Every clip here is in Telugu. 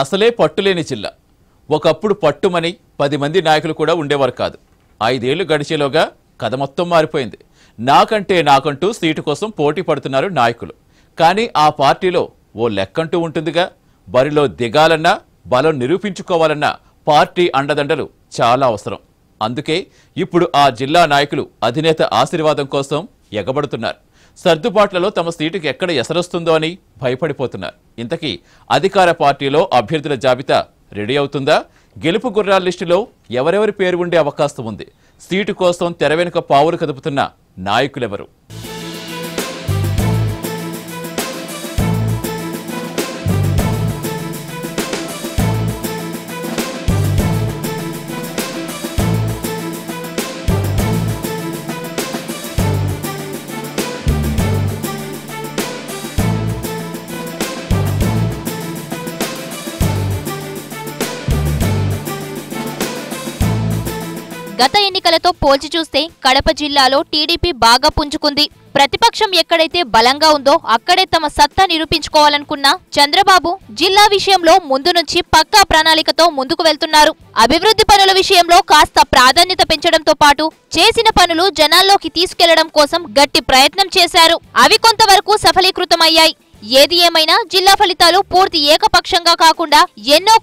అసలే పట్టులేని జిల్లా. ఒకప్పుడు పట్టుమని 10 మంది నాయకులు కూడా ఉండేవారు కాదు. 5 ఏళ్లు గడిచేలోగా కథ మొత్తం మారిపోయింది. నాకంటూ సీటు కోసం పోటీ పడుతున్నారు నాయకులు. కానీ ఆ పార్టీలో ఓ లెక్కంటూ ఉంటుందిగా. బరిలో దిగాలన్నా, బలం నిరూపించుకోవాలన్నా పార్టీ అండదండలు చాలా అవసరం. అందుకే ఇప్పుడు ఆ జిల్లా నాయకులు అధినేత ఆశీర్వాదం కోసం ఎగబడుతున్నారు. సర్దుబాట్లలో తమ సీటుకి ఎక్కడ ఎసరొస్తుందో అని భయపడిపోతున్నారు. ఇంతకీ అధికార పార్టీలో అభ్యర్థుల జాబితా రెడీ అవుతుందా? గెలుపు గుర్రాల లిస్టులో ఎవరెవరి పేరు ఉండే అవకాశం ఉంది? సీటు కోసం తెర వెనుక పావులు కదుపుతున్న నాయకులెవరు? గత ఎన్నికలతో పోల్చి చూస్తే కడప జిల్లాలో టీడీపీ బాగా పుంజుకుంది. ప్రతిపక్షం ఎక్కడైతే బలంగా ఉందో అక్కడే తమ సత్తా నిరూపించుకోవాలనుకున్న చంద్రబాబు జిల్లా విషయంలో ముందు నుంచి పక్కా ప్రణాళికతో ముందుకు వెళ్తున్నారు. అభివృద్ధి పనుల విషయంలో కాస్త ప్రాధాన్యత పెంచడంతో పాటు చేసిన పనులు జనాల్లోకి తీసుకెళ్లడం కోసం గట్టి ప్రయత్నం చేశారు. అవి కొంతవరకు సఫలీకృతమయ్యాయి. ఏది ఏమైనా జిల్లా ఫలితాలు పూర్తి ఏకపక్షంగా కాకుండా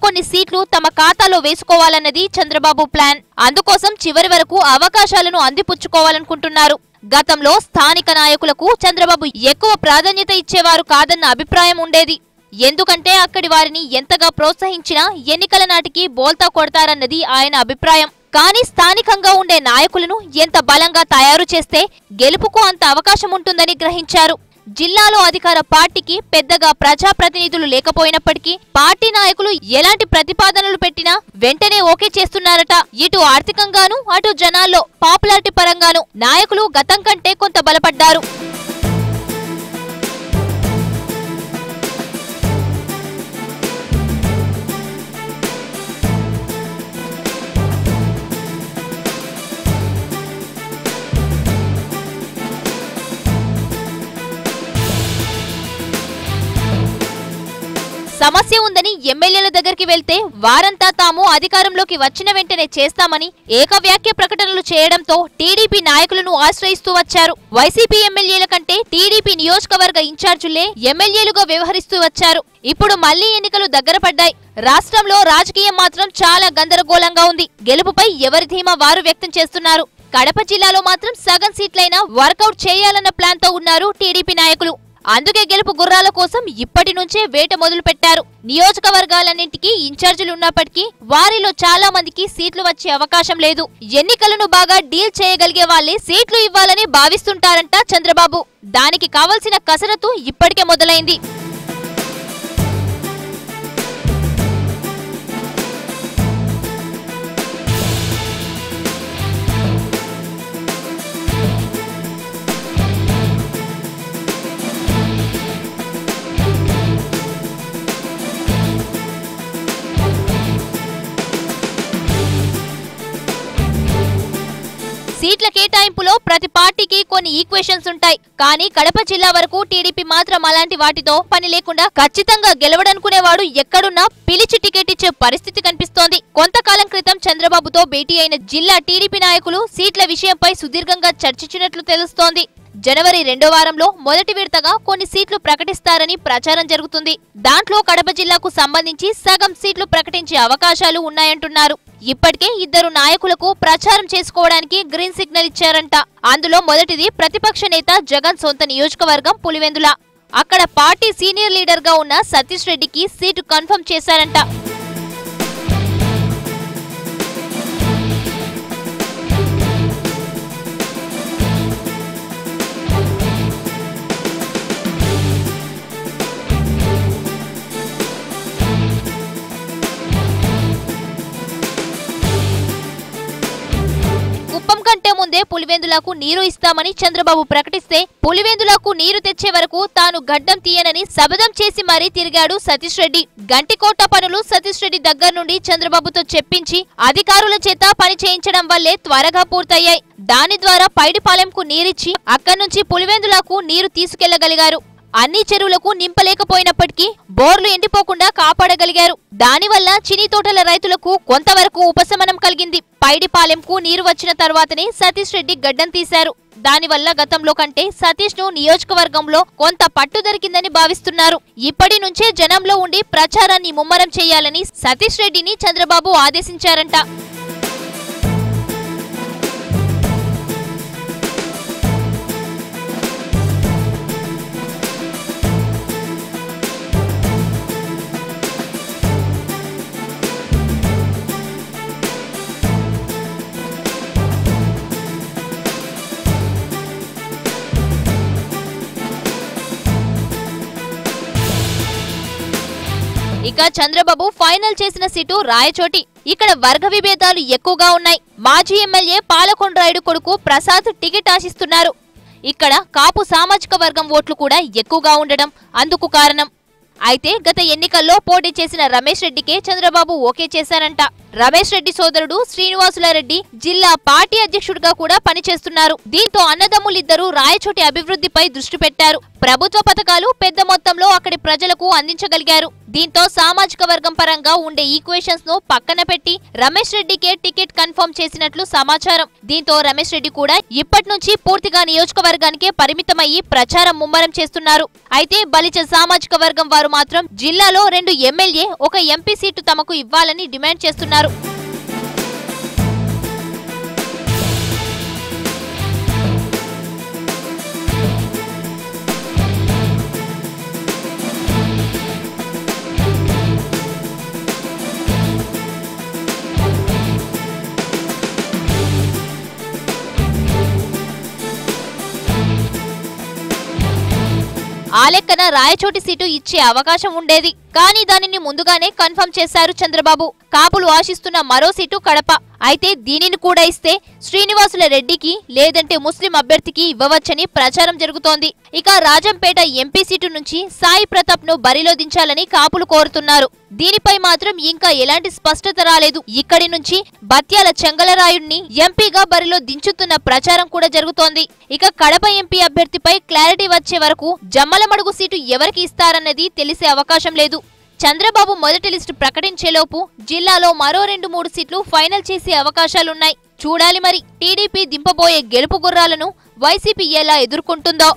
కొన్ని సీట్లు తమ ఖాతాలో వేసుకోవాలన్నది చంద్రబాబు ప్లాన్. అందుకోసం చివరి వరకు అవకాశాలను అందిపుచ్చుకోవాలనుకుంటున్నారు. గతంలో స్థానిక నాయకులకు చంద్రబాబు ఎక్కువ ప్రాధాన్యత ఇచ్చేవారు కాదన్న అభిప్రాయం ఉండేది. ఎందుకంటే అక్కడి వారిని ఎంతగా ప్రోత్సహించినా ఎన్నికల నాటికి బోల్తా కొడతారన్నది ఆయన అభిప్రాయం. కానీ స్థానికంగా ఉండే నాయకులను ఎంత బలంగా తయారు చేస్తే గెలుపుకు అంత అవకాశం ఉంటుందని గ్రహించారు. జిల్లాలో అధికార పార్టీకి పెద్దగా ప్రజాప్రతినిధులు లేకపోయినప్పటికీ పార్టీ నాయకులు ఎలాంటి ప్రతిపాదనలు పెట్టినా వెంటనే ఓకే చేస్తున్నారట. ఇటు ఆర్థికంగాను అటు జనాల్లో పాపులారిటీ పరంగాను నాయకులు గతం కంటే కొంత బలపడ్డారు. సమస్య ఉందని ఎమ్మెల్యేల దగ్గరికి వెళ్తే వారంతా తాము అధికారంలోకి వచ్చిన వెంటనే చేస్తామని ఏకవ్యాఖ్య ప్రకటనలు చేయడంతో టీడీపీ నాయకులను ఆశ్రయిస్తూ వచ్చారు. వైసీపీ ఎమ్మెల్యేల కంటే టీడీపీ నియోజకవర్గ ఇన్ఛార్జులే ఎమ్మెల్యేలుగా వ్యవహరిస్తూ వచ్చారు. ఇప్పుడు మళ్లీ ఎన్నికలు దగ్గర పడ్డాయి. రాష్ట్రంలో రాజకీయం మాత్రం చాలా గందరగోళంగా ఉంది. గెలుపుపై ఎవరి ధీమా వారు వ్యక్తం చేస్తున్నారు. కడప జిల్లాలో మాత్రం సగం సీట్లైనా వర్కౌట్ చేయాలన్న ప్లాన్ తో ఉన్నారు టీడీపీ నాయకులు. అందుకే గెలుపు గుర్రాల కోసం ఇప్పటి నుంచే వేట మొదలు పెట్టారు. నియోజకవర్గాలన్నింటికీ ఇన్ఛార్జీలు ఉన్నప్పటికీ వారిలో చాలా మందికి సీట్లు వచ్చే అవకాశం లేదు. ఎన్నికలను బాగా డీల్ చేయగలిగే వాళ్లే సీట్లు ఇవ్వాలని భావిస్తుంటారంట చంద్రబాబు. దానికి కావలసిన కసరత్తు ఇప్పటికే మొదలైంది. సీట్ల కేటాయింపులో ప్రతి పార్టీకి కొన్ని ఈక్వేషన్స్ ఉంటాయి. కానీ కడప జిల్లా వరకు టీడీపీ మాత్రం అలాంటి వాటితో పని లేకుండా ఖచ్చితంగా గెలవడనుకునేవాడు ఎక్కడున్నా పిలిచి టికెట్ ఇచ్చే పరిస్థితి కనిపిస్తోంది. కొంతకాలం క్రితం చంద్రబాబుతో భేటీ అయిన జిల్లా టీడీపీ నాయకులు సీట్ల విషయంపై సుదీర్ఘంగా చర్చించినట్లు తెలుస్తోంది. జనవరి 2వ వారంలో మొదటి విడతగా కొన్ని సీట్లు ప్రకటిస్తారని ప్రచారం జరుగుతుంది. దాంట్లో కడప జిల్లాకు సంబంధించి సగం సీట్లు ప్రకటించే అవకాశాలు ఉన్నాయంటున్నారు. ఇప్పటికే 2 నాయకులకు ప్రచారం చేసుకోవడానికి గ్రీన్ సిగ్నల్ ఇచ్చారంట. అందులో మొదటిది ప్రతిపక్ష నేత జగన్ సొంత నియోజకవర్గం పులివెందుల. అక్కడ పార్టీ సీనియర్ లీడర్ గా ఉన్న సతీష్ రెడ్డికి సీటు కన్ఫర్మ్ చేశారంట. కంటే ముందే పులివెందులకు నీరు ఇస్తామని చంద్రబాబు ప్రకటిస్తే పులివెందులకు నీరు తెచ్చే వరకు తాను గడ్డం తీయనని శపథం చేసి మరీ తిరిగాడు సతీష్ రెడ్డి. గంటికోట పనులు సతీష్ రెడ్డి దగ్గర నుండి చంద్రబాబుతో చెప్పించి అధికారుల చేత పని చేయించడం వల్లే త్వరగా పూర్తయ్యాయి. దాని ద్వారా పైడిపాలెంకు నీరిచ్చి అక్కడి నుంచి పులివెందులకు నీరు తీసుకెళ్లగలిగారు. అన్ని చెరువులకు నింపలేకపోయినప్పటికీ బోర్లు ఎండిపోకుండా కాపాడగలిగారు. దానివల్ల చిని తోటల రైతులకు కొంతవరకు ఉపశమనం కలిగింది. పైడిపాలెంకు నీరు వచ్చిన తర్వాతనే సతీష్ రెడ్డి గడ్డం తీశారు. దానివల్ల గతంలో కంటే సతీష్ ను నియోజకవర్గంలో కొంత పట్టు దొరికిందని భావిస్తున్నారు. ఇప్పటి నుంచే జనంలో ఉండి ప్రచారాన్ని ముమ్మరం చేయాలని సతీష్ రెడ్డిని చంద్రబాబు ఆదేశించారంట. ఇక చంద్రబాబు ఫైనల్ చేసిన సీటు రాయచోటి. ఇక్కడ వర్గ విభేదాలు ఎక్కువగా ఉన్నాయి. మాజీ ఎమ్మెల్యే పాలకొండరాయుడు కొడుకు ప్రసాద్ టికెట్ ఆశిస్తున్నారు. ఇక్కడ కాపు సామాజిక వర్గం ఓట్లు కూడా ఎక్కువగా ఉండడం అందుకు కారణం. అయితే గత ఎన్నికల్లో పోటీ చేసిన రమేష్ రెడ్డికే చంద్రబాబు ఓకే చేశారంట. రమేష్ రెడ్డి సోదరుడు శ్రీనివాసులరెడ్డి జిల్లా పార్టీ అధ్యక్షుడిగా కూడా పనిచేస్తున్నారు. దీంతో అన్నదమ్ములిద్దరూ రాయచోటి అభివృద్ధిపై దృష్టి పెట్టారు. ప్రభుత్వ పథకాలు పెద్ద మొత్తంలో అక్కడి ప్రజలకు అందించగలిగారు. దీంతో సామాజిక వర్గం పరంగా ఉండే ఈక్వేషన్స్ ను పక్కన పెట్టి రమేష్ రెడ్డికే టికెట్ కన్ఫర్మ్ చేసినట్లు సమాచారం. దీంతో రమేష్ రెడ్డి కూడా ఇప్పటి నుంచి పూర్తిగా నియోజకవర్గానికే పరిమితమయ్యి ప్రచారం ముమ్మరం చేస్తున్నారు. అయితే బలిజ సామాజిక వర్గం వారు మాత్రం జిల్లాలో 2 ఎమ్మెల్యే, 1 ఎంపీ సీటు తమకు ఇవ్వాలని డిమాండ్ చేస్తున్నారు. ఆ లెక్కన రాయచోటి సీటు ఇచ్చే అవకాశం ఉండేది. కానీ దానిని ముందుగానే కన్ఫర్మ్ చేశారు చంద్రబాబు. కాపులు ఆశిస్తున్న మరో సీటు కడప. అయితే దీనిని కూడా ఇస్తే శ్రీనివాసుల రెడ్డికి లేదంటే ముస్లిం అభ్యర్థికి ఇవ్వవచ్చని ప్రచారం జరుగుతోంది. ఇక రాజంపేట ఎంపీ సీటు నుంచి సాయి ప్రతాప్ ను బరిలో దించాలని కాపులు కోరుతున్నారు. దీనిపై మాత్రం ఇంకా ఎలాంటి స్పష్టత రాలేదు. ఇక్కడి నుంచి బత్యాల చెంగలరాయుడిని ఎంపీగా బరిలో దించుతున్న ప్రచారం కూడా జరుగుతోంది. ఇక కడప ఎంపీ అభ్యర్థిపై క్లారిటీ వచ్చే వరకు జమ్మలమడుగు సీటు ఎవరికి ఇస్తారన్నది తెలిసే అవకాశం లేదు. చంద్రబాబు మొదటి లిస్టు ప్రకటించేలోపు జిల్లాలో మరో 2-3 సీట్లు ఫైనల్ చేసే అవకాశాలున్నాయి. చూడాలి మరి టీడీపీ దింపబోయే గెలుపు గుర్రాలను వైసీపీ ఎలా ఎదుర్కొంటుందో.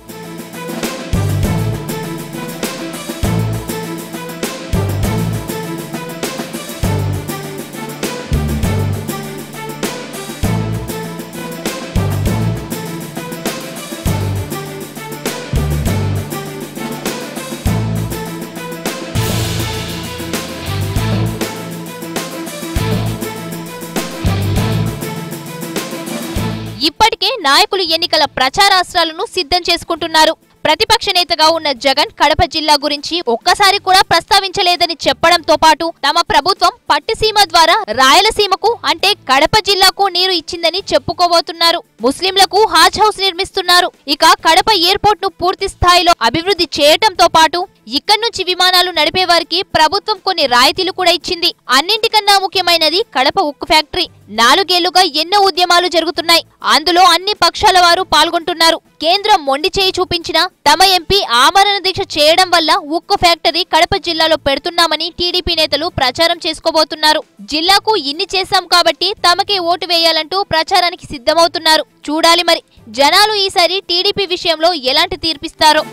ఇప్పటికే నాయకులు ఎన్నికల ప్రచారాస్త్రాలను సిద్ధం చేసుకుంటున్నారు. ప్రతిపక్ష నేతగా ఉన్న జగన్ కడప జిల్లా గురించి ఒక్కసారి కూడా ప్రస్తావించలేదని చెప్పడంతో పాటు తమ ప్రభుత్వం పట్టిసీమ ద్వారా రాయలసీమకు అంటే కడప జిల్లాకు నీరు ఇచ్చిందని చెప్పుకోబోతున్నారు. ముస్లింలకు హాజ్ హౌస్ నిర్మిస్తున్నారు. ఇక కడప ఎయిర్పోర్ట్ ను పూర్తి స్థాయిలో అభివృద్ధి చేయడంతో పాటు ఇక్కడి నుంచి విమానాలు నడిపే వారికి ప్రభుత్వం కొన్ని రాయితీలు కూడా ఇచ్చింది. అన్నింటికన్నా ముఖ్యమైనది కడప ఉక్కు ఫ్యాక్టరీ. 4 ఏళ్లుగా ఎన్నో ఉద్యమాలు జరుగుతున్నాయి. అందులో అన్ని పక్షాల వారు పాల్గొంటున్నారు. కేంద్రం మొండి చేయి చూపించినా తమ ఎంపీ ఆమరణ దీక్ష చేయడం వల్ల ఉక్కు ఫ్యాక్టరీ కడప జిల్లాలో పెడుతున్నామని టీడీపీ నేతలు ప్రచారం చేసుకోబోతున్నారు. జిల్లాకు ఇన్ని చేశాం కాబట్టి తమకే ఓటు వేయాలంటూ ప్రచారానికి సిద్ధమవుతున్నారు. చూడాలి మరి జనాలు ఈసారి టీడీపీ విషయంలో ఎలాంటి తీర్పిస్తారో.